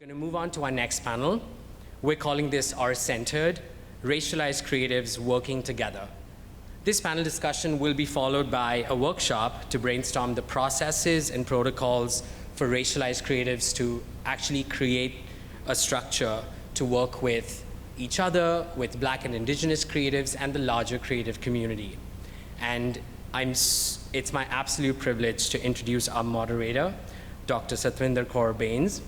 Going to move on to our next panel. We're calling this R-Centered, Racialized Creatives Working Together. This panel discussion will be followed by a workshop to brainstorm the processes and protocols for racialized creatives to actually create a structure to work with each other, with Black and Indigenous creatives, and the larger creative community. And it's my absolute privilege to introduce our moderator, Dr. Satwinder Kaur Bains.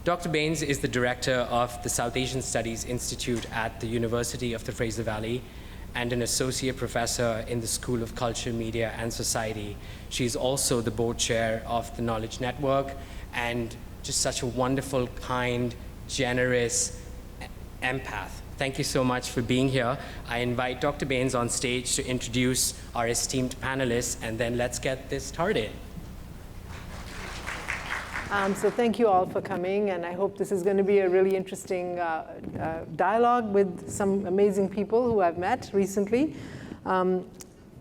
Dr. Bains is the director of the South Asian Studies Institute at the University of the Fraser Valley and an associate professor in the School of Culture, Media, and Society. She's also the board chair of the Knowledge Network and just such a wonderful, kind, generous empath. Thank you so much for being here. I invite Dr. Bains on stage to introduce our esteemed panelists, and then let's get this started. So thank you all for coming, and I hope this is going to be a really interesting dialogue with some amazing people who I've met recently. I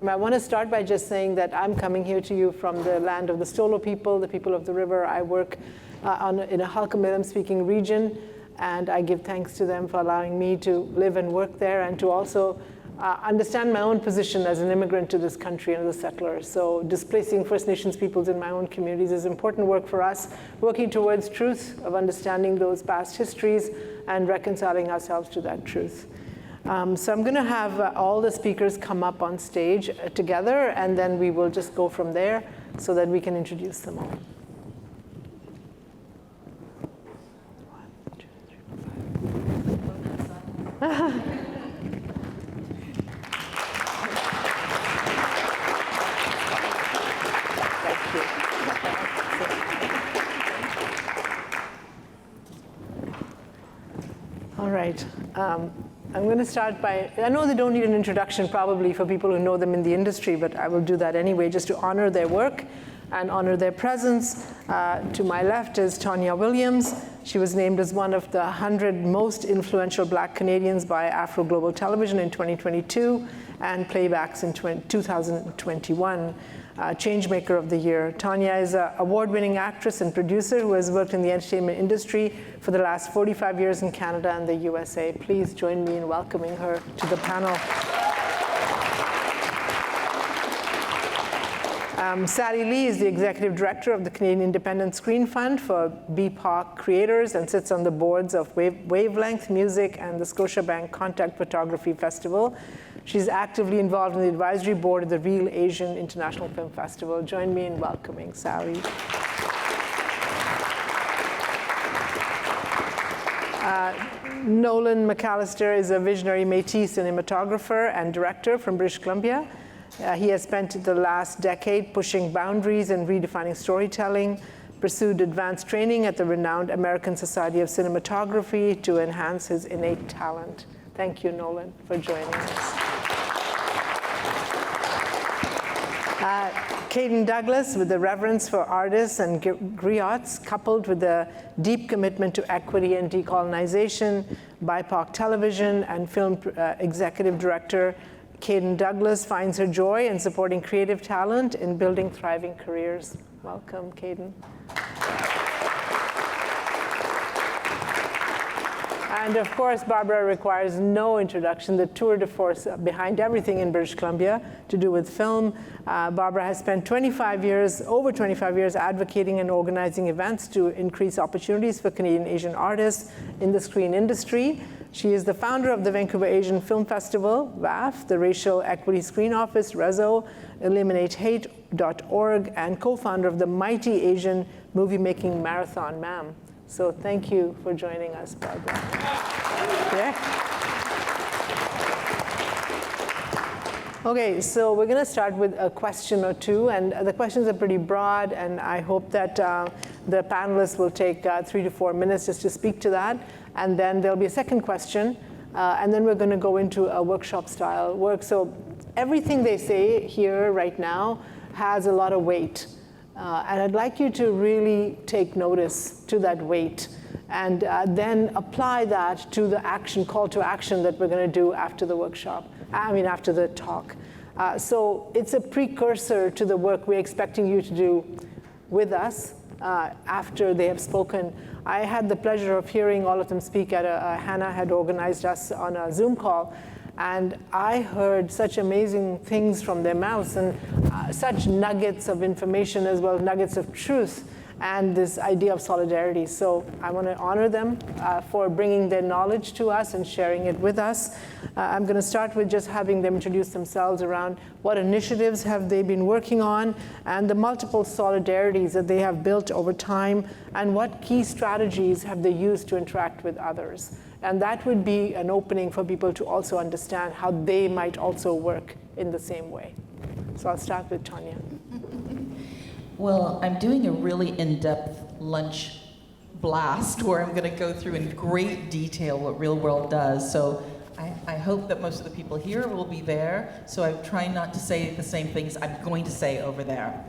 want to start by just saying that I'm coming here to you from the land of the Stolo people, the people of the river. I work in a Halkha-Milam-speaking region, and I give thanks to them for allowing me to live and work there and to also understand my own position as an immigrant to this country and as a settler. So displacing First Nations peoples in my own communities is important work for us, working towards truth, of understanding those past histories and reconciling ourselves to that truth. So I'm going to have all the speakers come up on stage together, and then we will just go from there so that we can introduce them all. 1, 2, 3, 4, 5. All right. I'm going to start by, I know they don't need an introduction probably for people who know them in the industry, but I will do that anyway just to honor their work and honor their presence. To my left is Tonya Williams. She was named as one of the 100 most influential Black Canadians by Afro Global Television in 2022 and Playbacks in 2021. Changemaker of the Year. Tonya is an award-winning actress and producer who has worked in the entertainment industry for the last 45 years in Canada and the USA. Please join me in welcoming her to the panel. Sally Lee is the executive director of the Canadian Independent Screen Fund for BIPOC creators and sits on the boards of Wavelength Music and the Scotiabank Contact Photography Festival. She's actively involved in the advisory board of the Real Asian International Film Festival. Join me in welcoming Sally. Nolan McAllister is a visionary Métis cinematographer and director from British Columbia. He has spent the last decade pushing boundaries and redefining storytelling, pursued advanced training at the renowned American Society of Cinematography to enhance his innate talent. Thank you, Nolan, for joining us. Caden Douglas, with the reverence for artists and griots, coupled with a deep commitment to equity and decolonization, BIPOC television and film executive director, Caden Douglas finds her joy in supporting creative talent in building thriving careers. Welcome, Caden. And of course, Barbara requires no introduction, the tour de force behind everything in British Columbia to do with film. Barbara has spent over 25 years advocating and organizing events to increase opportunities for Canadian Asian artists in the screen industry. She is the founder of the Vancouver Asian Film Festival, VAF, the Racial Equity Screen Office, REZO, EliminateHate.org, and co-founder of the Mighty Asian Movie Making Marathon, MAM. So thank you for joining us, Barbara. Yeah. Okay, so we're going to start with a question or two, and the questions are pretty broad, and I hope that the panelists will take 3 to 4 minutes just to speak to that, and then there'll be a second question, and then we're going to go into a workshop-style work. So everything they say here right now has a lot of weight. And I'd like you to really take notice to that weight and then apply that to the call to action that we're going to do after the workshop, after the talk. So it's a precursor to the work we're expecting you to do with us after they have spoken. I had the pleasure of hearing all of them speak at Hannah had organized us on a Zoom call. And I heard such amazing things from their mouths and such nuggets of information as well as nuggets of truth and this idea of solidarity. So I want to honor them for bringing their knowledge to us and sharing it with us. I'm going to start with just having them introduce themselves around what initiatives have they been working on and the multiple solidarities that they have built over time and what key strategies have they used to interact with others. And that would be an opening for people to also understand how they might also work in the same way. So I'll start with Tanya. Well, I'm doing a really in-depth lunch blast where I'm going to go through in great detail what Real World does. So I hope that most of the people here will be there. So I'm trying not to say the same things I'm going to say over there.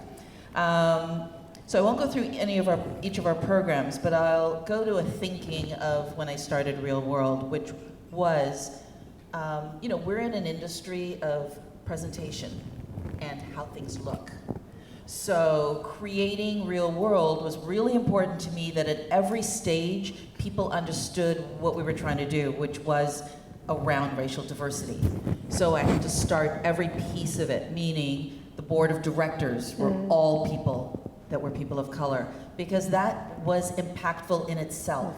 So I won't go through each of our programs, but I'll go to a thinking of when I started Real World, which was, we're in an industry of presentation and how things look. So creating Real World was really important to me that at every stage, people understood what we were trying to do, which was around racial diversity. So I had to start every piece of it, meaning the board of directors were all people that were people of color, because that was impactful in itself.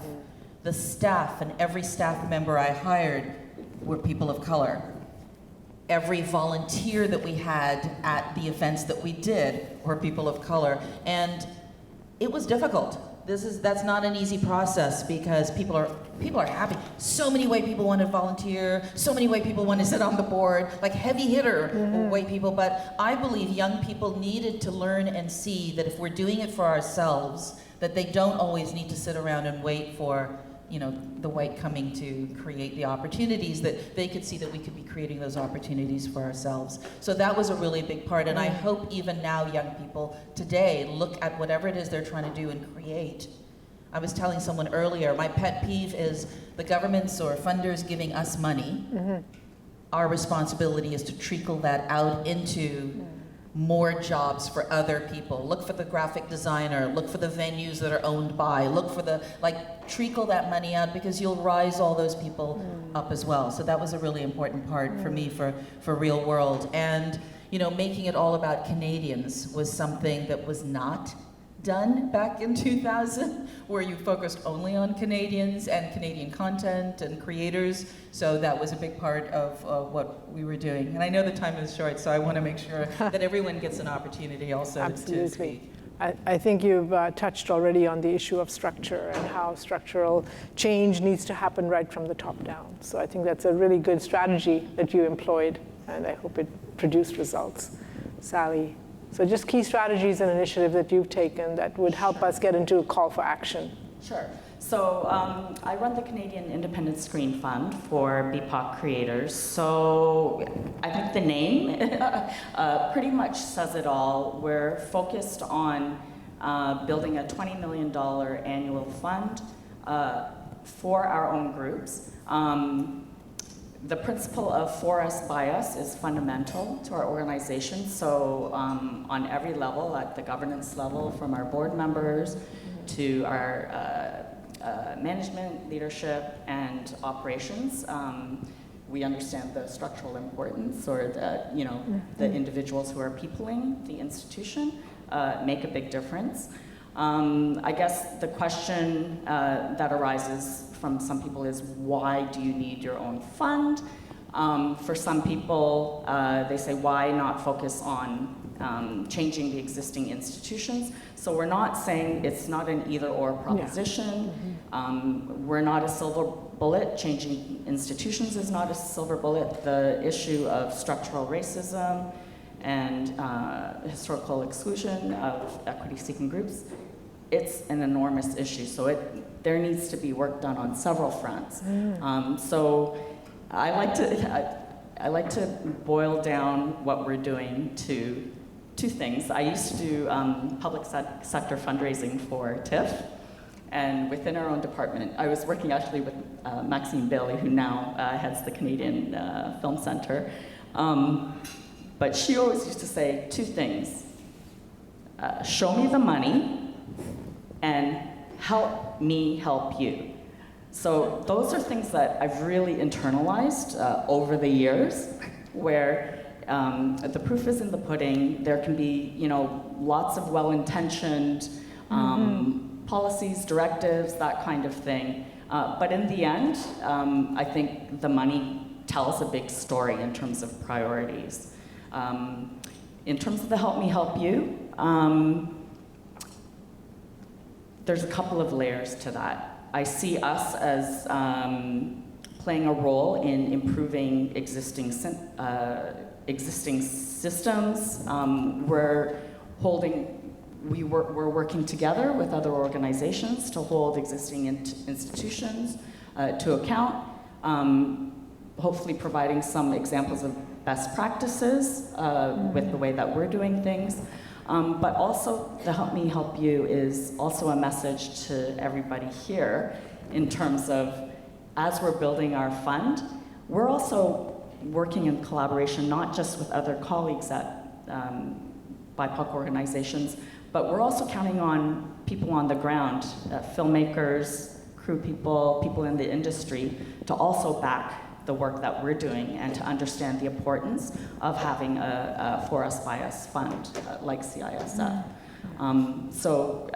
The staff and every staff member I hired were people of color. Every volunteer that we had at the events that we did were people of color, and it was difficult. That's not an easy process because people are happy. So many white people want to volunteer, so many white people want to sit on the board, like heavy hitter white people, but I believe young people needed to learn and see that if we're doing it for ourselves, that they don't always need to sit around and wait for the white coming to create the opportunities, that they could see that we could be creating those opportunities for ourselves. So that was a really big part, and I hope even now young people today look at whatever it is they're trying to do and create. I was telling someone earlier, my pet peeve is the governments or funders giving us money. Our responsibility is to trickle that out into more jobs for other people. Look for the graphic designer, look for the venues that are owned by, look for trickle that money out because you'll rise all those people up as well. So that was a really important part for me for Real World. And making it all about Canadians was something that was not done back in 2000, where you focused only on Canadians and Canadian content and creators. So that was a big part of what we were doing. And I know the time is short, so I want to make sure that everyone gets an opportunity also to speak. I think you've touched already on the issue of structure and how structural change needs to happen right from the top down. So I think that's a really good strategy that you employed, and I hope it produced results. Sally? So just key strategies and initiatives that you've taken that would help us get into a call for action. Sure. So I run the Canadian Independent Screen Fund for BIPOC creators. So I think the name pretty much says it all. We're focused on building a $20 million annual fund for our own groups. The principle of for us, by us is fundamental to our organization. So on every level, at the governance level, from our board members to our management, leadership, and operations, we understand the structural importance, or the individuals who are peopling the institution make a big difference. I guess the question that arises from some people is, why do you need your own fund? For some people, they say, why not focus on changing the existing institutions? So we're not saying it's not an either-or proposition. We're not a silver bullet. Changing institutions is not a silver bullet. The issue of structural racism and historical exclusion of equity-seeking groups, it's an enormous issue. So there needs to be work done on several fronts. So I like to boil down what we're doing to two things. I used to do public sector fundraising for TIFF, and within our own department, I was working actually with Maxine Bailey, who now heads the Canadian Film Centre. But she always used to say two things: show me the money, and help me help you. So those are things that I've really internalized over the years, where the proof is in the pudding. There can be, lots of well-intentioned policies, directives, that kind of thing. But in the end, I think the money tells a big story in terms of priorities. In terms of the help me help you, there's a couple of layers to that. I see us as playing a role in improving existing systems. We're working together with other organizations to hold existing institutions to account, hopefully providing some examples of best practices with the way that we're doing things. But also, the Help Me Help You is also a message to everybody here in terms of, as we're building our fund, we're also working in collaboration not just with other colleagues at BIPOC organizations, but we're also counting on people on the ground, filmmakers, crew people, people in the industry, to also back the work that we're doing and to understand the importance of having a For Us By Us fund like CISF. So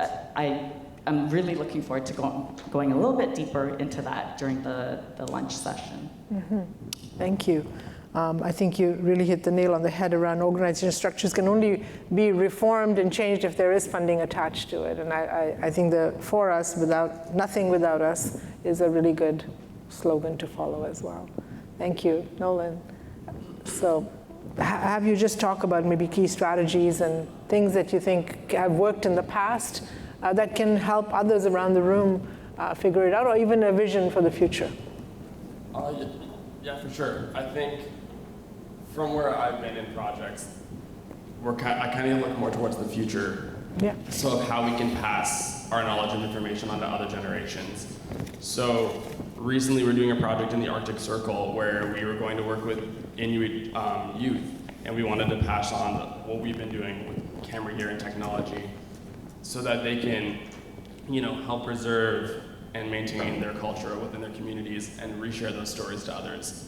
I'm really looking forward to going a little bit deeper into that during the lunch session. Thank you. I think you really hit the nail on the head around organization structures can only be reformed and changed if there is funding attached to it. And I think the For Us, nothing without us, is a really good slogan to follow as well. Thank you, Nolan. So have you just talk about maybe key strategies and things that you think have worked in the past that can help others around the room figure it out, or even a vision for the future? Yeah, for sure. I think from where I've been in projects, I kind of look more towards the future. Yeah. So of how we can pass our knowledge and information on to other generations. So recently we're doing a project in the Arctic Circle where we were going to work with Inuit youth, and we wanted to pass on what we've been doing with camera gear and technology so that they can, help preserve and maintain their culture within their communities and reshare those stories to others.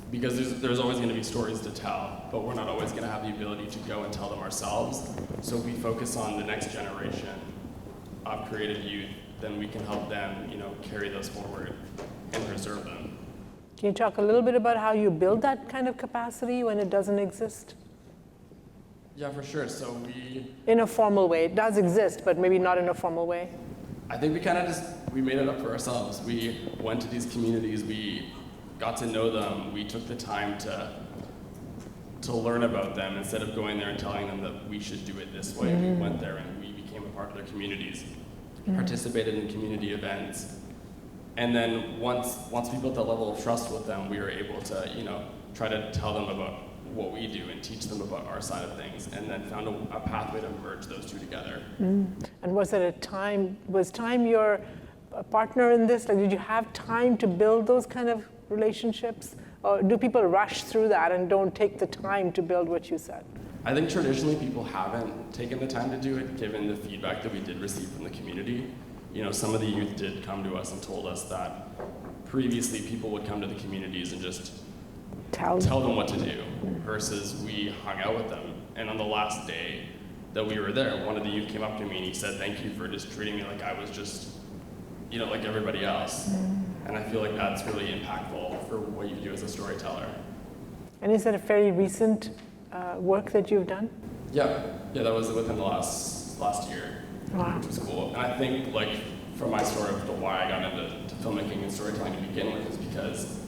Because there's always going to be stories to tell, but we're not always going to have the ability to go and tell them ourselves. So if we focus on the next generation of creative youth, then we can help them, carry those forward and preserve them. Can you talk a little bit about how you build that kind of capacity when it doesn't exist? Yeah, for sure. So in a formal way. It does exist, but maybe not in a formal way. I think we made it up for ourselves. We went to these communities, we got to know them, we took the time to learn about them instead of going there and telling them that we should do it this way. We went there and we became a part of their communities, participated in community events. And then once we built that level of trust with them, we were able to, try to tell them about what we do and teach them about our side of things, and then found a pathway to merge those two together. And was time your partner in this? Like, did you have time to build those kind of relationships? Or do people rush through that and don't take the time to build what you said? I think traditionally people haven't taken the time to do it, given the feedback that we did receive from the community. Some of the youth did come to us and told us that previously people would come to the communities and just tell them what to do, versus we hung out with them. And on the last day that we were there, one of the youth came up to me and he said, "Thank you for just treating me like I was just, like everybody else." And I feel like that's really impactful for what you do as a storyteller. And is that a fairly recent work that you've done? Yeah, that was within the last year, Wow. which was cool. And I think, from my story of why I got into filmmaking and storytelling to begin with is because,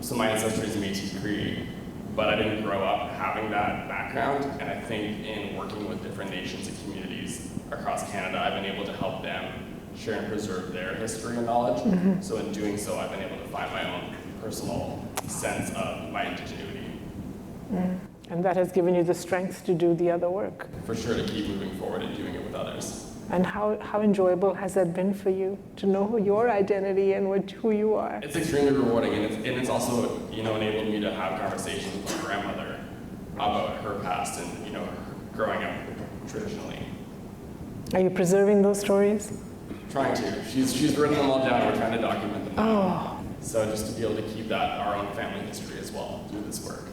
so my ancestry is Métis Cree, but I didn't grow up having that background. And I think in working with different nations and communities across Canada, I've been able to help them share and preserve their history and knowledge. So in doing so, I've been able to find my own personal sense of my indigeneity. And that has given you the strength to do the other work. For sure, to keep moving forward and doing it with others. And how enjoyable has that been for you to know your identity and who you are? It's extremely rewarding, and it's also enabled me to have conversations with my grandmother about her past and growing up traditionally. Are you preserving those stories? Trying to. She's written them all down. We're trying to document them. Oh. So just to be able to keep that our own family history as well through this work.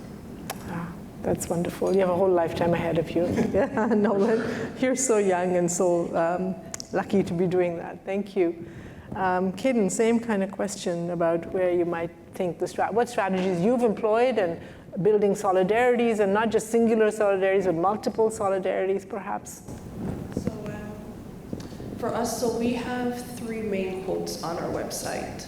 That's wonderful. You have a whole lifetime ahead of you. Yeah, Nolan, you're so young and so lucky to be doing that. Thank you. Kaden, same kind of question about where you might think what strategies you've employed and building solidarities, and not just singular solidarities, but multiple solidarities, perhaps. So for us, so we have 3 main quotes on our website,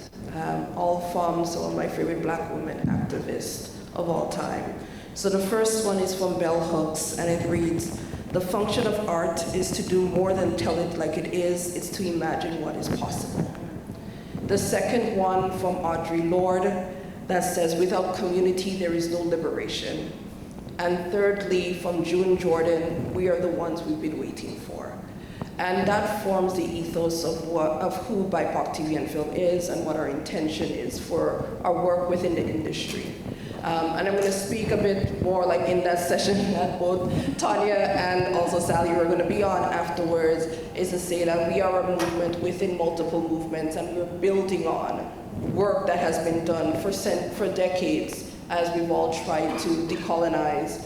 all from some of my favorite Black women activists of all time. So the first one is from Bell Hooks, and it reads, "The function of art is to do more than tell it like it is, it's to imagine what is possible." The second one from Audre Lorde that says, "Without community, there is no liberation." And thirdly, from June Jordan, "We are the ones we've been waiting for." And that forms the ethos of who BIPOC TV and film is and what our intention is for our work within the industry. And I'm going to speak a bit more like in that session that both Tanya and also Sally were going to be on afterwards, is to say that we are a movement within multiple movements, and we're building on work that has been done for decades as we've all tried to decolonize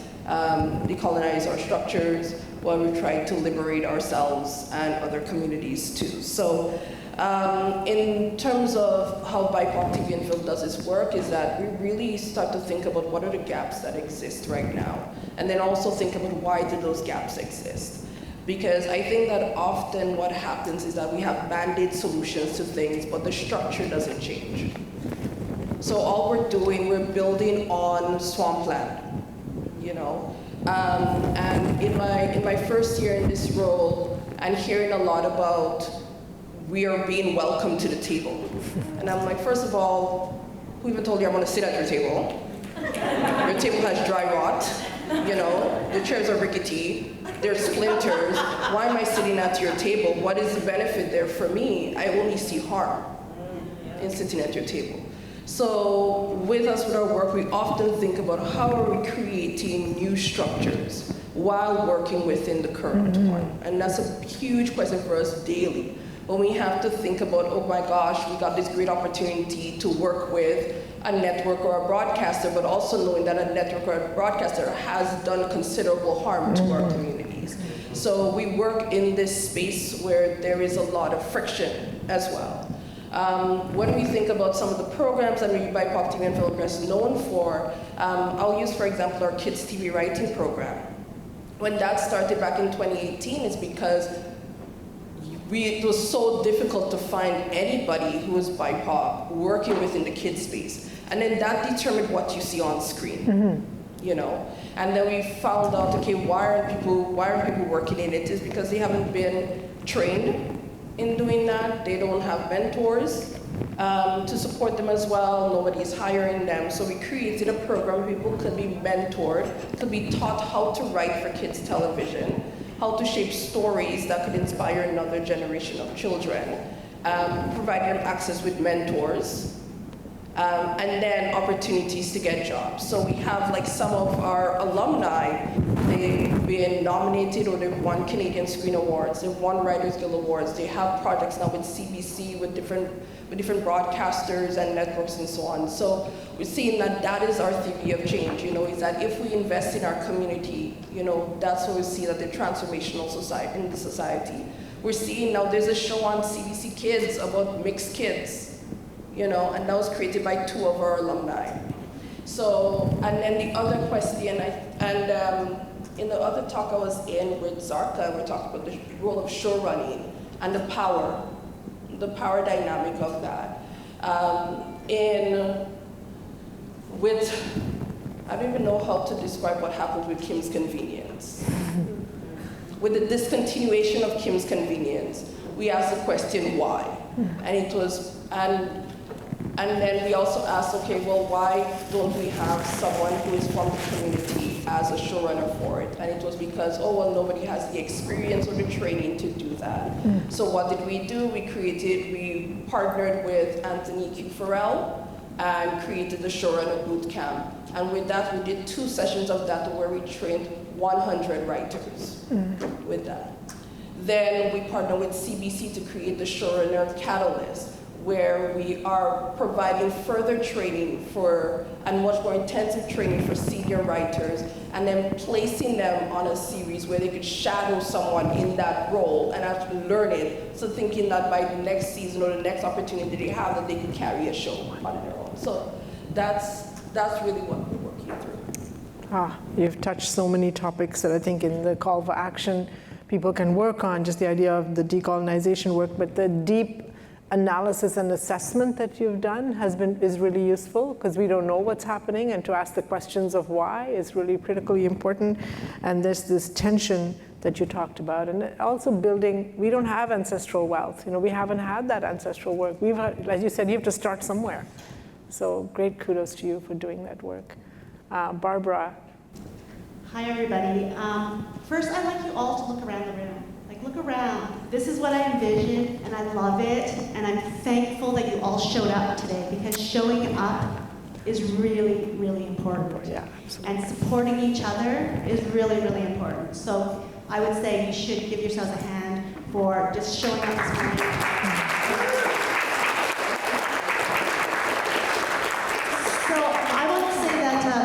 our structures, while we've tried to liberate ourselves and other communities too. So in terms of how BIPOC TV and film does its work, is that we really start to think about what are the gaps that exist right now, and then also think about why do those gaps exist. Because I think that often what happens is that we have band-aid solutions to things, but the structure doesn't change. So all we're doing, we're building on swampland, you know? And in my first year in this role, I'm hearing a lot about we are being welcomed to the table. And I'm like, first of all, who even told you I want to sit at your table? Your table has dry rot, you know, the chairs are rickety, there's splinters. Why am I sitting at your table? What is the benefit there for me? I only see harm in sitting at your table. So with us, with our work, we often think about how are we creating new structures while working within the current one. And that's a huge question for us daily. When we have to think about, oh my gosh, we got this great opportunity to work with a network or a broadcaster, but also knowing that a network or a broadcaster has done considerable harm to our communities. So we work in this space where there is a lot of friction as well. When we think about some of the programs that maybe BIPOC TV and Film is known for, I'll use, for example, our Kids TV Writing Program. When that started back in 2018, it's because it was so difficult to find anybody who was BIPOC working within the kids space. And then that determined what you see on screen, you know? And then we found out, okay, why aren't people working in it? It's because they haven't been trained in doing that. They don't have mentors to support them as well. Nobody's hiring them. So we created a program where people could be mentored, could be taught how to write for kids television, how to shape stories that could inspire another generation of children, provide them access with mentors, and then opportunities to get jobs. So we have like some of our alumni, they've been nominated or they've won Canadian Screen Awards, they've won Writers Guild Awards, they have projects now with CBC, with different broadcasters and networks and so on. So we're seeing that is our theory of change, you know, is that if we invest in our community, you know, that's what we see that the transformational society, in the society. We're seeing now there's a show on CBC Kids about mixed kids, you know, and that was created by 2 of our alumni. So, and then the other question, in the other talk I was in with Zarka, we're talking about the role of show running and the power dynamic of that. I don't even know how to describe what happened with Kim's Convenience. With the discontinuation of Kim's Convenience, we asked the question why, and then we also asked, okay, well, why don't we have someone who is from the community as a showrunner for it? And it was because, oh, well, nobody has the experience or the training to do that. So what did we do? We partnered with Anthony Q. Farrell and created the Showrunner Boot Camp. And with that, we did 2 sessions of that where we trained 100 writers with that. Then we partner with CBC to create the Showrunner Catalyst, where we are providing further training and much more intensive training for senior writers, and then placing them on a series where they could shadow someone in that role and actually learn it. So thinking that by the next season or the next opportunity they have, that they could carry a show on their own. So that's really what we're working through. You've touched so many topics that I think in the call for action people can work on, just the idea of the decolonization work, but the deep analysis and assessment that you've done is really useful, because we don't know what's happening, and to ask the questions of why is really critically important. And there's this tension that you talked about, and also building, we don't have ancestral wealth. We haven't had that ancestral work. We've had, as you said, you have to start somewhere. So great kudos to you for doing that work. Barbara. Hi, everybody. First, I'd like you all to look around the room. Look around. This is what I envisioned, and I love it, and I'm thankful that you all showed up today, because showing up is really, really important. Yeah, absolutely. And supporting each other is really, really important. So I would say you should give yourselves a hand for just showing up this morning.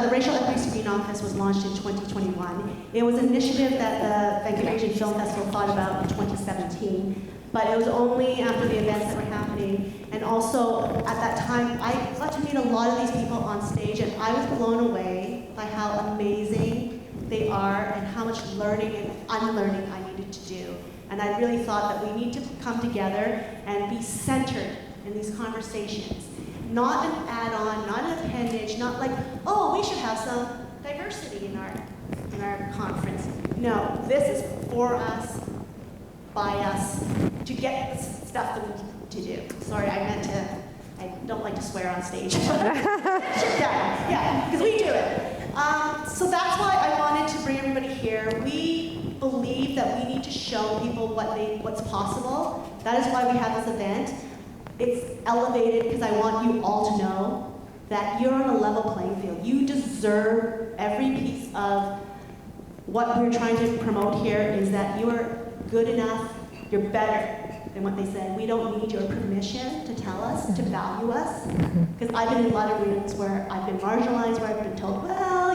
The Racial Equity Screen Office was launched in 2021. It was an initiative that the Vancouver Asian Film Festival thought about in 2017, but it was only after the events that were happening. And also, at that time, I got to meet a lot of these people on stage, and I was blown away by how amazing they are and how much learning and unlearning I needed to do. And I really thought that we need to come together and be centered in these conversations. Not an add-on, not an appendage, not like, oh, we should have some diversity in our conference. No, this is for us, by us, to get the stuff that we need to do. Sorry, I don't like to swear on stage. Yeah, because we do it. So that's why I wanted to bring everybody here. We believe that we need to show people what's possible. That is why we have this event. It's elevated because I want you all to know that you're on a level playing field. You deserve every piece of what we're trying to promote here is that you're good enough, you're better than what they said. We don't need your permission to tell us, to value us. Because I've been in a lot of rooms where I've been marginalized, where I've been told, well,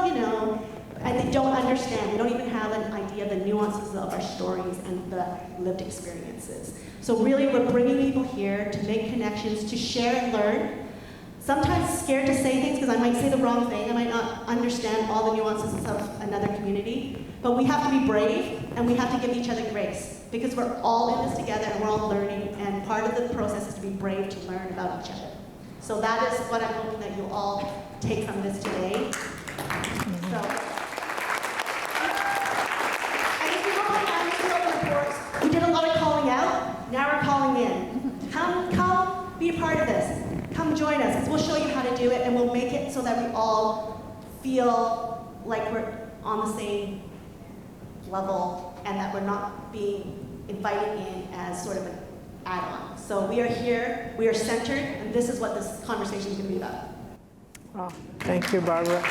and they don't understand. They don't even have an idea of the nuances of our stories and the lived experiences. So really, we're bringing people here to make connections, to share and learn. Sometimes scared to say things because I might say the wrong thing. I might not understand all the nuances of another community. But we have to be brave, and we have to give each other grace, because we're all in this together and we're all learning, and part of the process is to be brave to learn about each other. So that is what I'm hoping that you'll all take from this today. We did a lot of calling out, now we're calling in. Come be a part of this. Come join us, because we'll show you how to do it, and we'll make it so that we all feel like we're on the same level, and that we're not being invited in as sort of an add-on. So we are here, we are centered, and this is what this conversation is going to be about. Oh, thank you, Barbara.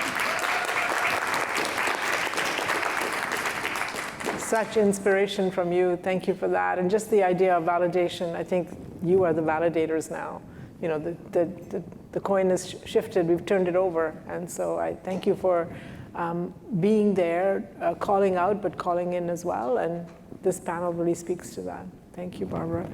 Such inspiration from you. Thank you for that. And just the idea of validation, I think you are the validators now. The coin has shifted, we've turned it over. And so I thank you for being there, calling out, but calling in as well. And this panel really speaks to that. Thank you, Barbara.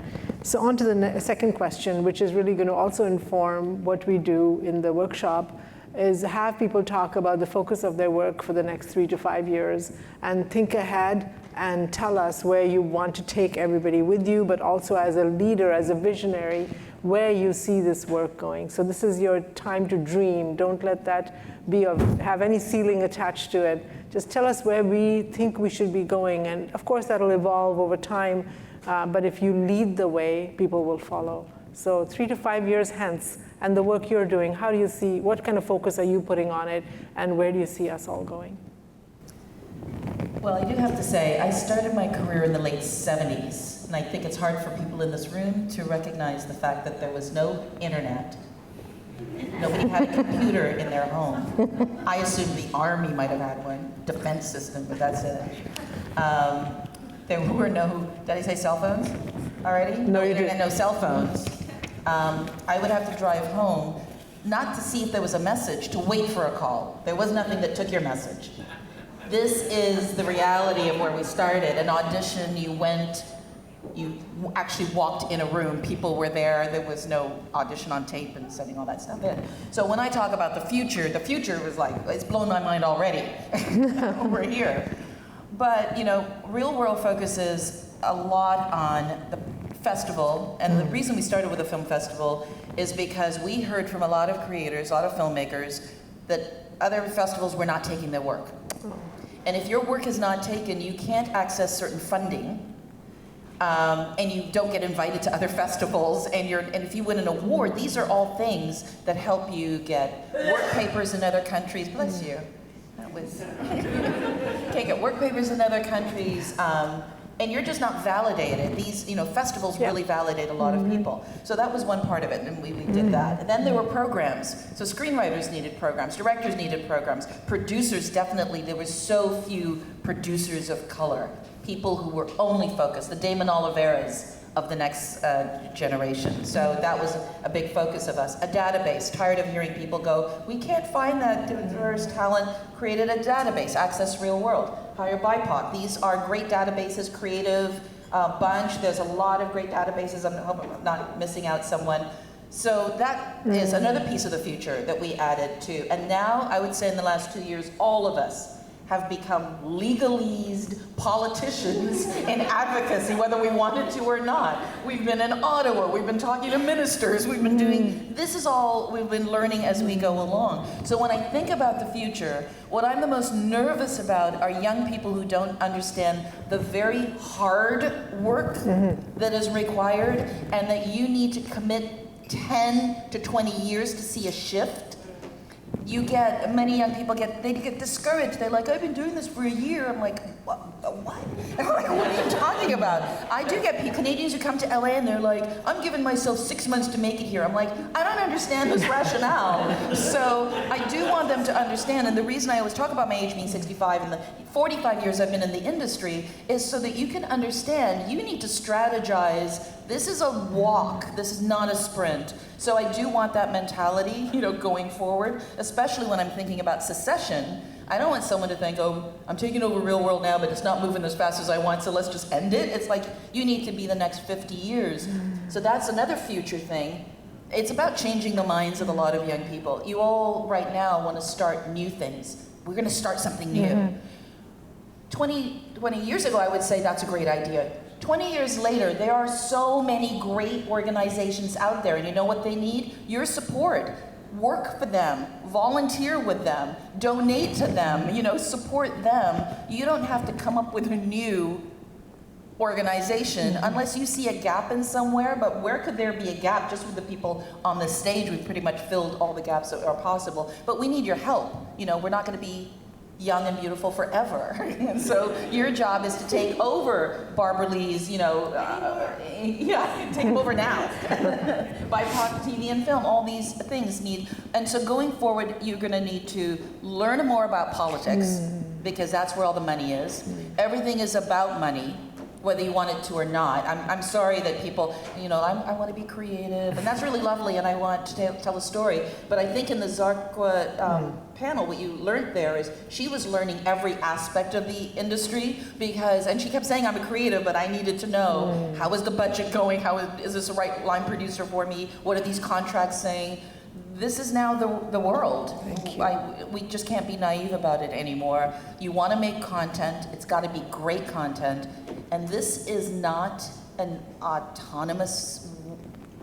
So on to the second question, which is really going to also inform what we do in the workshop, is have people talk about the focus of their work for the next 3 to 5 years, and think ahead and tell us where you want to take everybody with you, but also as a leader, as a visionary, where you see this work going. So this is your time to dream. Don't let that have any ceiling attached to it. Just tell us where we think we should be going. And of course, that'll evolve over time. But if you lead the way, people will follow. So 3 to 5 years hence, and the work you're doing, how do you see, what kind of focus are you putting on it, and where do you see us all going? Well, I do have to say, I started my career in the late 70s, and I think it's hard for people in this room to recognize the fact that there was no internet. Nobody had a computer in their home. I assume the Army might have had one, defense system, but that's it. there were no, did I say cell phones already? No, you internet, didn't. no cell phones. I would have to drive home, not to see if there was a message, to wait for a call. There was nothing that took your message. This is the reality of where we started. An audition, you actually walked in a room, people were there was no audition on tape and sending all that stuff in. So when I talk about the future was like, it's blown my mind already. We're here. But, Real World focuses a lot on the festival, and the reason we started with a film festival is because we heard from a lot of creators, a lot of filmmakers, that other festivals were not taking their work. And if your work is not taken, you can't access certain funding, and you don't get invited to other festivals, and if you win an award, these are all things that help you get work papers in other countries. Bless you. That was can't get work papers in other countries, and you're just not validated. These, festivals really validate a lot of people. So that was one part of it, and we did that. And then there were programs. So screenwriters needed programs, directors needed programs, producers definitely. There were so few producers of color, people who were only focused, the Damon Oliveras of the next generation. So that was a big focus of us. A database, tired of hearing people go, we can't find that diverse talent, created a database, Access Real World, hire BIPOC. These are great databases, creative bunch. There's a lot of great databases. I hope I'm not missing out someone. So that is another piece of the future that we added to. And now, I would say in the last 2 years, all of us have become legalese politicians in advocacy, whether we wanted to or not. We've been in Ottawa, we've been talking to ministers, we've been doing, this is all we've been learning as we go along. So when I think about the future, what I'm the most nervous about are young people who don't understand the very hard work that is required, and that you need to commit 10 to 20 years to see a shift. Many young people get discouraged. They're like, I've been doing this for a year. I'm like, what? I'm like, what are you talking about? I do get Canadians who come to LA and they're like, I'm giving myself 6 months to make it here. I'm like, I don't understand this rationale. So I do want them to understand, and the reason I always talk about my age being 65 and the 45 years I've been in the industry is so that you can understand, you need to strategize. This is a walk, this is not a sprint. So I do want that mentality, going forward, especially when I'm thinking about secession. I don't want someone to think, oh, I'm taking over Real World now, but it's not moving as fast as I want, so let's just end it. It's like, you need to be the next 50 years. So that's another future thing. It's about changing the minds of a lot of young people. You all right now want to start new things. We're going to start something new. 20 years ago, I would say that's a great idea. 20 years later, there are so many great organizations out there, and you know what they need? Your support. Work for them, volunteer with them, donate to them, support them. You don't have to come up with a new organization unless you see a gap in somewhere, but where could there be a gap? Just with the people on the stage, we've pretty much filled all the gaps that are possible, but we need your help. We're not gonna be young and beautiful forever. And so your job is to take over Barbara Lee's, take them over now. BIPOC TV and film, all these things need, and so going forward, you're gonna need to learn more about politics, because that's where all the money is. Everything is about money, whether you want it to or not. I'm sorry that people, I want to be creative, and that's really lovely, and I want to tell a story. But I think in the Zarqua panel, what you learned there is she was learning every aspect of the industry, and she kept saying, I'm a creative, but I needed to know, how is the budget going? Is this the right line producer for me? What are these contracts saying? This is now the world. We just can't be naive about it anymore. You want to make content, it's got to be great content, and this is not an autonomous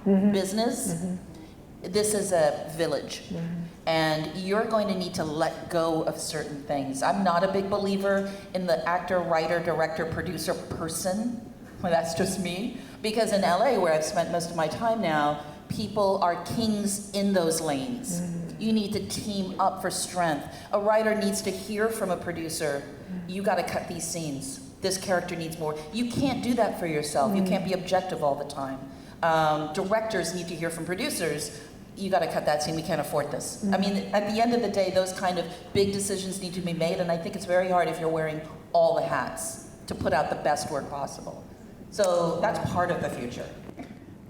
business. This is a village, and you're going to need to let go of certain things. I'm not a big believer in the actor, writer, director, producer person. Well, that's just me, because in LA, where I've spent most of my time now, people are kings in those lanes. You need to team up for strength. A writer needs to hear from a producer, you got to cut these scenes. This character needs more. You can't do that for yourself. You can't be objective all the time. Directors need to hear from producers, you got to cut that scene, we can't afford this. I mean, at the end of the day, those kind of big decisions need to be made, and I think it's very hard if you're wearing all the hats. to put out the best work possible. So that's part of the future.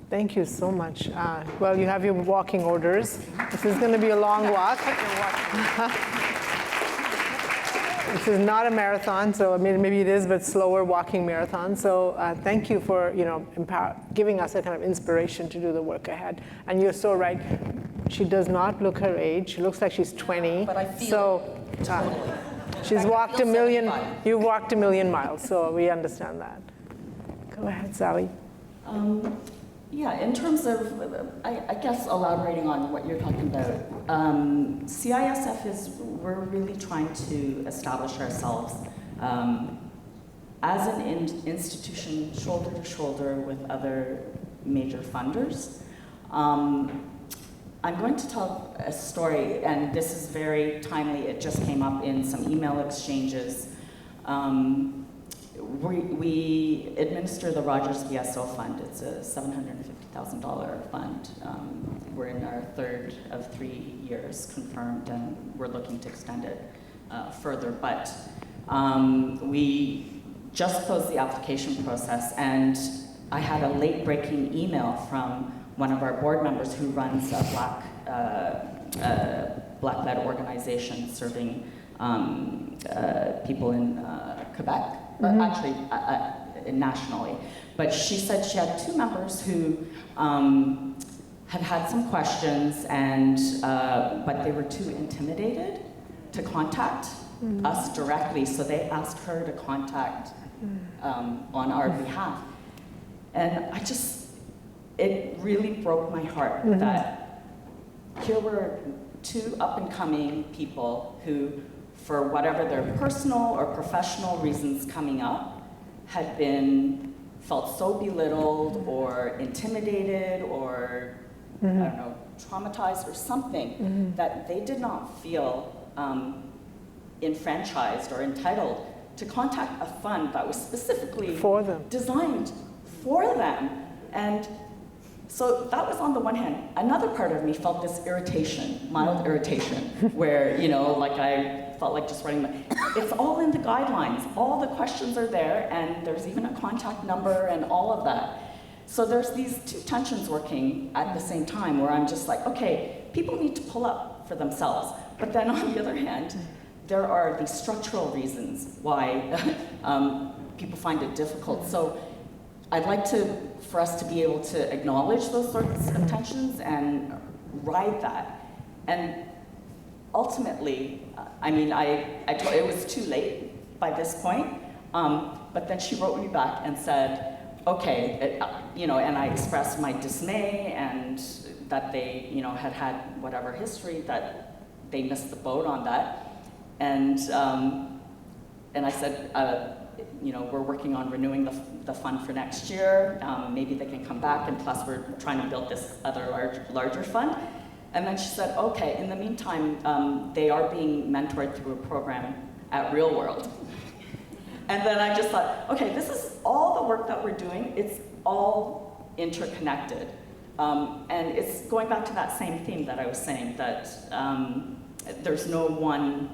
Thank you so much. Well, you have your walking orders. This is going to be a long walk. This is not a marathon, so I mean, maybe it is, but slower walking marathon. So thank you for giving us a kind of inspiration to do the work ahead. And you're so right. She does not look her age. She looks like she's 20. But I feel it totally. She's walked a feel million. 75. You've walked a million miles, so we understand that. Go ahead, Sally. Yeah, in terms of, I guess, elaborating on what you're talking about, CISF we're really trying to establish ourselves as an institution shoulder to shoulder with other major funders. I'm going to tell a story, and this is very timely. It just came up in some email exchanges. We administer the Rogers BSO Fund. It's a $750,000 fund. We're in our third of 3 years confirmed, and we're looking to extend it further. But we just closed the application process, and I had a late-breaking email from one of our board members who runs a Black-led organization serving people in Quebec. Actually, nationally. But she said she had 2 members who had had some questions, and but they were too intimidated to contact us directly, so they asked her to contact on our behalf. And it really broke my heart that here were 2 up-and-coming people who, for whatever their personal or professional reasons coming up, had felt so belittled or intimidated or, I don't know, traumatized or something, that they did not feel enfranchised or entitled to contact a fund that was specifically For them. designed for them. And so that was on the one hand. Another part of me felt this irritation, mild irritation, where, like I felt like just writing, it's all in the guidelines. All the questions are there, and there's even a contact number and all of that. So there's these 2 tensions working at the same time where I'm just like, okay, people need to pull up for themselves. But then on the other hand, there are these structural reasons why people find it difficult. So I'd like for us to be able to acknowledge those sorts of tensions and ride that. And ultimately, I told it was too late by this point, but then she wrote me back and said, okay, and I expressed my dismay and that they, had whatever history, that they missed the boat on that. And I said, we're working on renewing the fund for next year. Maybe they can come back, and plus we're trying to build this other larger fund. And then she said, okay, in the meantime, they are being mentored through a program at Real World. And then I just thought, okay, this is all the work that we're doing. It's all interconnected. And it's going back to that same theme that I was saying, that there's no one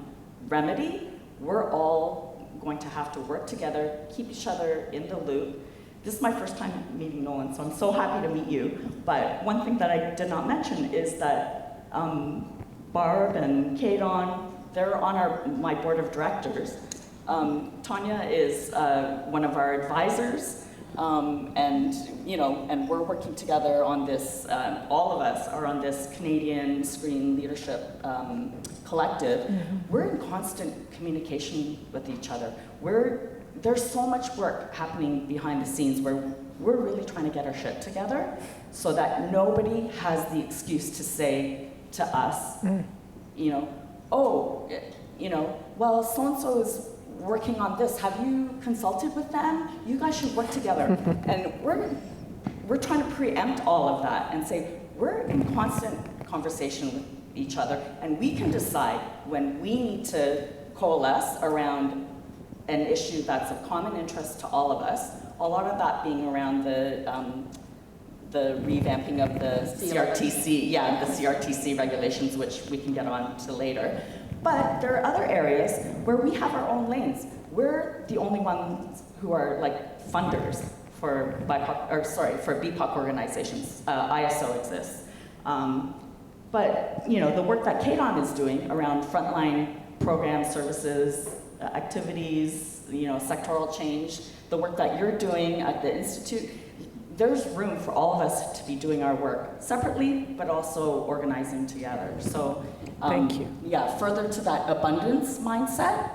remedy. We're all going to have to work together, keep each other in the loop. This is my first time meeting Nolan, so I'm so happy to meet you. But one thing that I did not mention is that Barb and Kadon, they're on my board of directors. Tanya is one of our advisors, and we're working together on this. All of us are on this Canadian Screen Leadership Collective. We're in constant communication with each other. There's so much work happening behind the scenes where we're really trying to get our shit together so that nobody has the excuse to say to us, well, so-and-so is working on this. Have you consulted with them? You guys should work together. And we're trying to preempt all of that and say, we're in constant conversation with each other, and we can decide when we need to coalesce around an issue that's of common interest to all of us, a lot of that being around the revamping of the CRTC, the CRTC regulations, which we can get on to later. But there are other areas where we have our own lanes. We're the only ones who are like funders for BIPOC organizations. ISO exists. But the work that KDON is doing around frontline programs, services, activities, sectoral change, the work that you're doing at the Institute, there's room for all of us to be doing our work separately, but also organizing together. So, thank you. Yeah, further to that abundance mindset,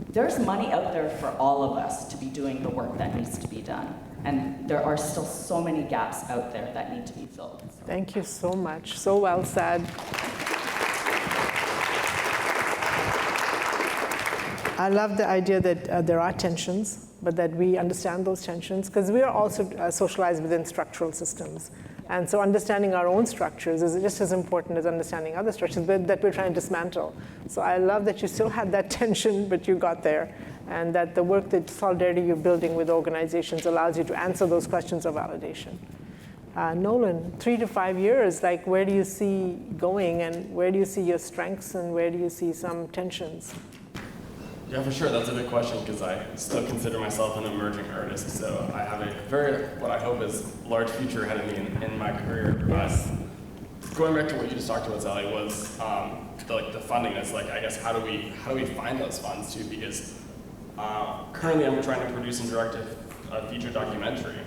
there's money out there for all of us to be doing the work that needs to be done. And there are still so many gaps out there that need to be filled. So. Thank you so much. So well said. I love the idea that there are tensions, but that we understand those tensions, because we are also socialized within structural systems. And so understanding our own structures is just as important as understanding other structures that we're trying to dismantle. So I love that you still had that tension, but you got there. And that the work, that solidarity you're building with organizations allows you to answer those questions of validation. Nolan, 3 to 5 years, like where do you see going, and where do you see your strengths, and where do you see some tensions? Yeah, for sure. That's a big question, because I still consider myself an emerging artist. So I have a very, what I hope is, large future ahead of me in my career. Yes. But going back to what you just talked about, Sally, was the funding. It's like, I guess, how do we find those funds too? Because currently I'm trying to produce and direct a feature documentary.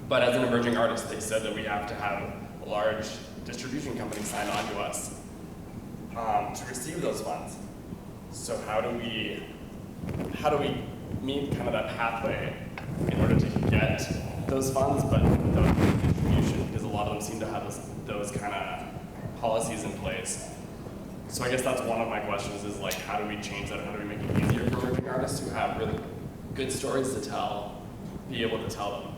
But as an emerging artist, they said that we have to have a large distribution company sign on to us to receive those funds. So how do we meet kind of that pathway in order to get those funds, but without distribution, because a lot of them seem to have those kind of policies in place. So I guess that's one of my questions, is like, how do we change that? How do we make it easier for emerging artists who have really good stories to tell, be able to tell them?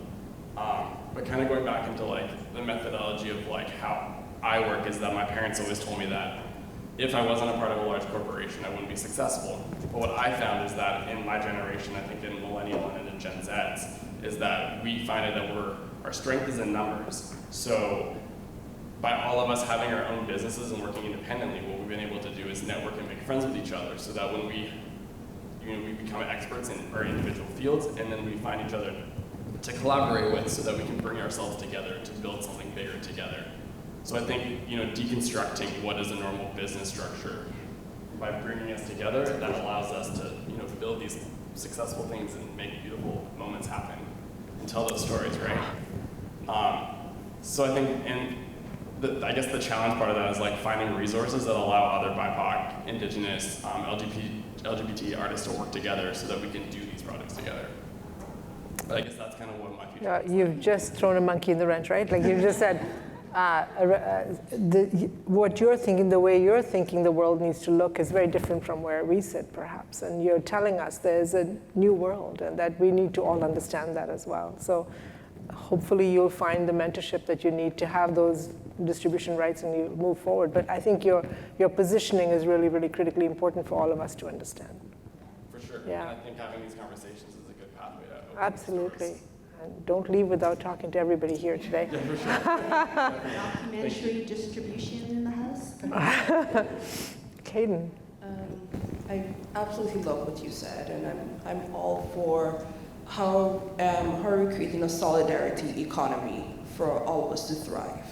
But kind of going back into like the methodology of like how I work, is that my parents always told me that if I wasn't a part of a large corporation, I wouldn't be successful. But what I found is that in my generation, I think in millennial and in Gen Zs, is that we find it that our strength is in numbers. So by all of us having our own businesses and working independently, what we've been able to do is network and make friends with each other, so that when we become experts in our individual fields, and then we find each other to collaborate with, so that we can bring ourselves together to build something bigger together. So I think, deconstructing what is a normal business structure, by bringing us together, that allows us to, build these successful things and make beautiful moments happen and tell those stories, right? So I think, I guess the challenge part of that is like finding resources that allow other BIPOC, Indigenous, LGBT artists to work together, so that we can do these projects together. But I guess that's kind of what my future is. You've just thrown a monkey in the wrench, right? Like you just said, what you're thinking, the way you're thinking the world needs to look is very different from where we sit, perhaps. And you're telling us there's a new world, and that we need to all understand that as well. So hopefully you'll find the mentorship that you need to have those distribution rights, and you move forward. But I think your positioning is really, really critically important for all of us to understand. For sure. Yeah. And I think having these conversations is a good pathway to open Absolutely. And don't leave without talking to everybody here today. Yeah, for sure. Documentary distribution in the house. Caden. I absolutely love what you said, and I'm all for how are we creating a solidarity economy for all of us to thrive.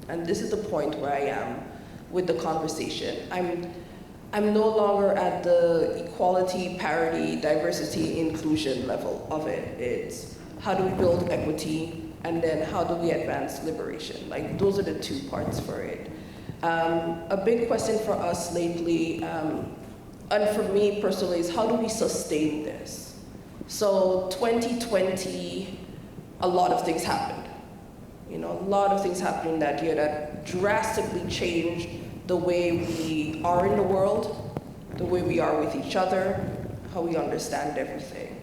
And this is the point where I am with the conversation. I'm no longer at the equality, parity, diversity, inclusion level of it. It's how do we build equity, and then how do we advance liberation? Like, those are the two parts for it. A big question for us lately, and for me personally, is how do we sustain this? So 2020, a lot of things happened. A lot of things happened that year that drastically changed the way we are in the world, the way we are with each other, how we understand everything.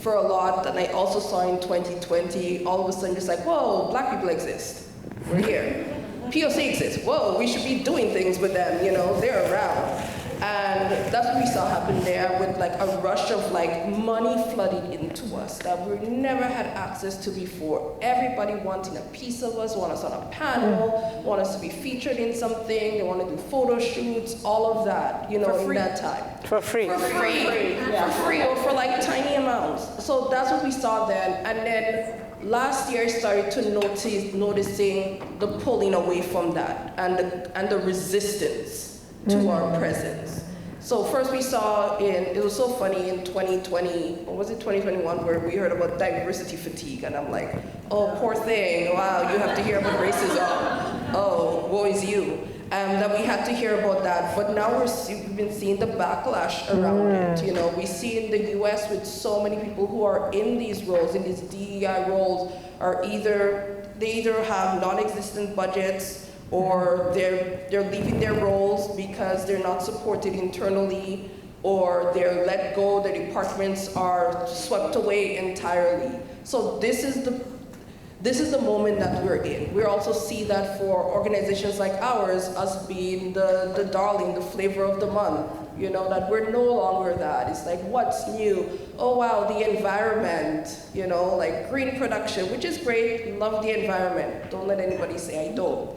For a lot, and I also saw in 2020, all of a sudden it's like, whoa, Black people exist. We're here. POC exists. Whoa, we should be doing things with them, they're around. And that's what we saw happen there with like a rush of like money flooding into us that we never had access to before. Everybody wanting a piece of us, want us on a panel, want us to be featured in something, they want to do photo shoots, all of that, in that time. For free. For free. Yeah. For free or for like tiny amounts. So that's what we saw then. And then last year I started to noticing the pulling away from that and the resistance to our presence. So first we saw it was so funny in 2020, or was it 2021, where we heard about diversity fatigue, and I'm like, oh, poor thing, wow, you have to hear about racism. Oh, woe is you. That we had to hear about that, but now we've been seeing the backlash around it. We see in the US with so many people who are in these roles, in these DEI roles, they either have non-existent budgets, or they're leaving their roles because they're not supported internally, or they're let go, their departments are swept away entirely. So this is the moment that we're in. We also see that for organizations like ours, us being the darling, the flavor of the month, that we're no longer that. It's like, what's new? Oh wow, the environment, like green production, which is great, love the environment. Don't let anybody say I don't.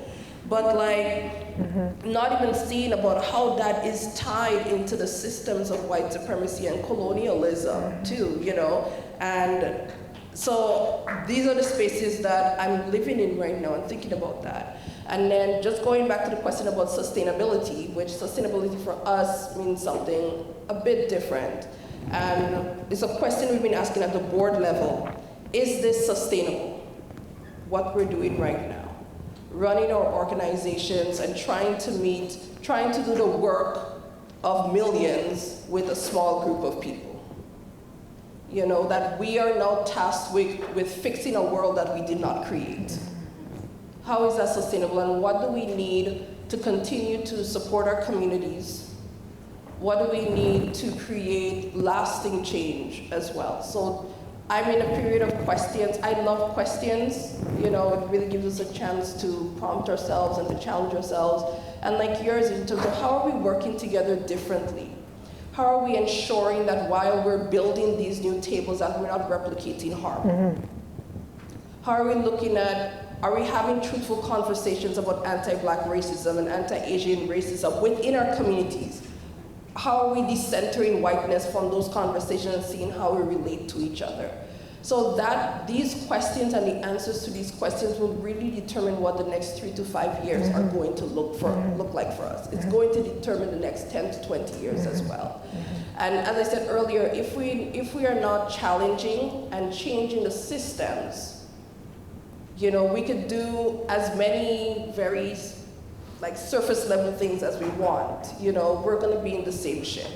But not even seeing about how that is tied into the systems of white supremacy and colonialism too, And so these are the spaces that I'm living in right now and thinking about that. And then just going back to the question about sustainability, which sustainability for us means something a bit different. And it's a question we've been asking at the board level. Is this sustainable, what we're doing right now? Running our organizations and trying to do the work of millions with a small group of people. That we are now tasked with fixing a world that we did not create. How is that sustainable, and what do we need to continue to support our communities? What do we need to create lasting change as well? So I'm in a period of questions. I love questions. It really gives us a chance to prompt ourselves and to challenge ourselves. And like yours, in terms of how are we working together differently? How are we ensuring that while we're building these new tables that we're not replicating harm? How are we looking at, are we having truthful conversations about anti-Black racism and anti-Asian racism within our communities? How are we decentering whiteness from those conversations and seeing how we relate to each other? So that these questions and the answers to these questions will really determine what the next 3 to 5 years are going to look like for us. It's going to determine the next 10 to 20 years as well. And as I said earlier, if we are not challenging and changing the systems, we could do as many very surface level things as we want. We're going to be in the same ship.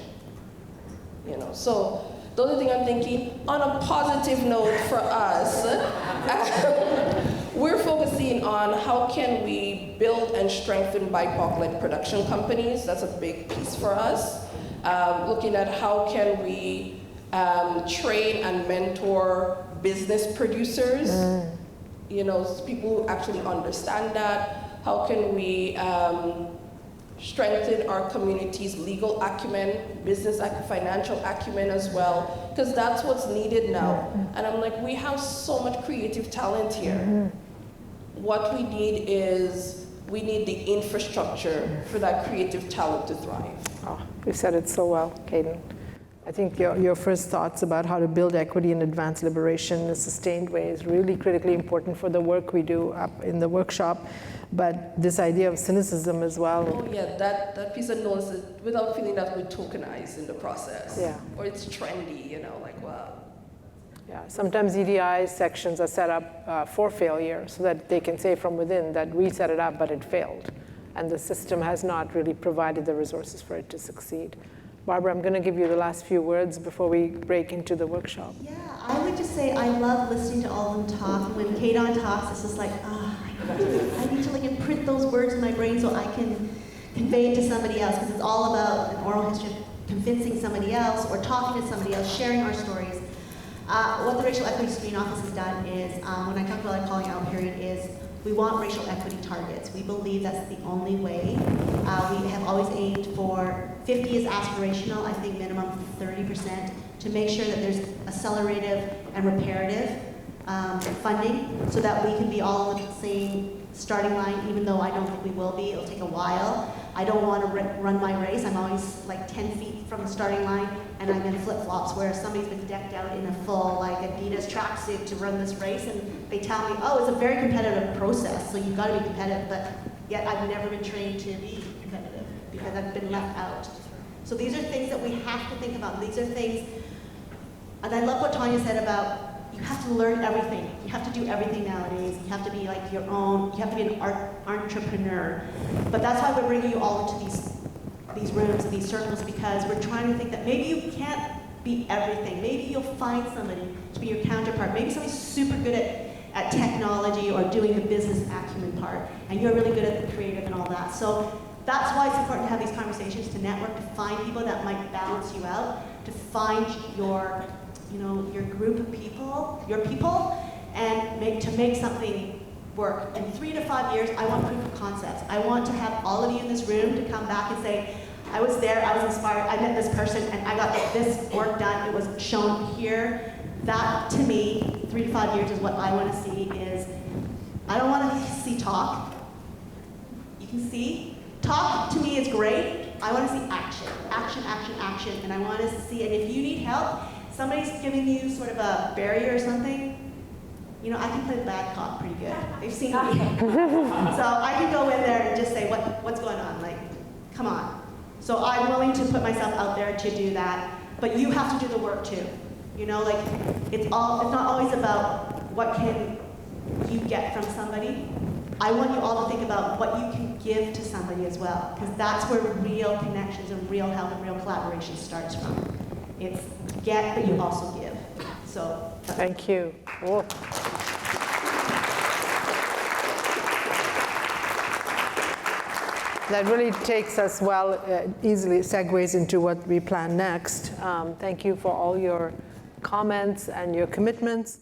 So the other thing I'm thinking, on a positive note for us, we're focusing on how can we build and strengthen BIPOC-led production companies. That's a big piece for us. Looking at how can we train and mentor business producers, people who actually understand that. How can we strengthen our community's legal acumen, business financial acumen as well, because that's what's needed now. And I'm like, we have so much creative talent here. What we need is, we need the infrastructure for that creative talent to thrive. Oh, you said it so well, Kaden. I think your first thoughts about how to build equity and advance liberation in a sustained way is really critically important for the work we do up in the workshop. But this idea of cynicism as well. Oh yeah, that piece of notice, without feeling that we're tokenized in the process. Yeah. Or it's trendy, like wow. Yeah, sometimes EDI sections are set up for failure so that they can say from within that we set it up, but it failed. And the system has not really provided the resources for it to succeed. Barbara, I'm going to give you the last few words before we break into the workshop. Yeah, I would just say I love listening to all of them talk. When Kadon talks, it's just like, I need to imprint those words in my brain so I can convey it to somebody else, because it's all about an oral history of convincing somebody else or talking to somebody else, sharing our stories. What the Racial Equity Screen Office has done is, when I talk about a calling out period, is We want racial equity targets. We believe that's the only way. We have always aimed for 50 is aspirational, I think minimum 30%, to make sure that there's accelerative and reparative funding so that we can be all on the same starting line, even though I don't think we will be. It'll take a while. I don't want to run my race. I'm always like 10 feet from the starting line, and I'm in flip-flops, where somebody's been decked out in a full like Adidas tracksuit to run this race, and they tell me, oh, it's a very competitive process, so you've got to be competitive, but yet I've never been trained to be competitive because I've been left out. So these are things that we have to think about. These are things, and I love what Tanya said about you have to learn everything. You have to do everything nowadays. You have to be like your own, you have to be an entrepreneur. But that's why we're bringing you all into these rooms, these circles, because we're trying to think that maybe you can't be everything. Maybe you'll find somebody to be your counterpart. Maybe somebody's super good at technology or doing the business acumen part, and you're really good at the creative and all that. So that's why it's important to have these conversations, to network, to find people that might balance you out, to find your group of people, your people, and make something work. In 3 to 5 years, I want proof of concepts. I want to have all of you in this room to come back and say, I was there, I was inspired, I met this person, and I got this work done. It was shown here. That, to me, 3 to 5 years is what I want to see. Is I don't want to see talk. You can see talk to me is great. I want to see action, action, action, action, and I want to see. And if you need help, somebody's giving you sort of a barrier or something, I can play bad cop pretty good. They've seen me. So I can go in there and just say, what's going on? Like, come on. So I'm willing to put myself out there to do that, but you have to do the work too. It's not always about what can you get from somebody. I want you all to think about what you can give to somebody as well, because that's where real connections and real help and real collaboration starts from. It's get, but you also give. So thank you. Whoa. That really takes us easily segues into what we plan next. Thank you for all your comments and your commitments.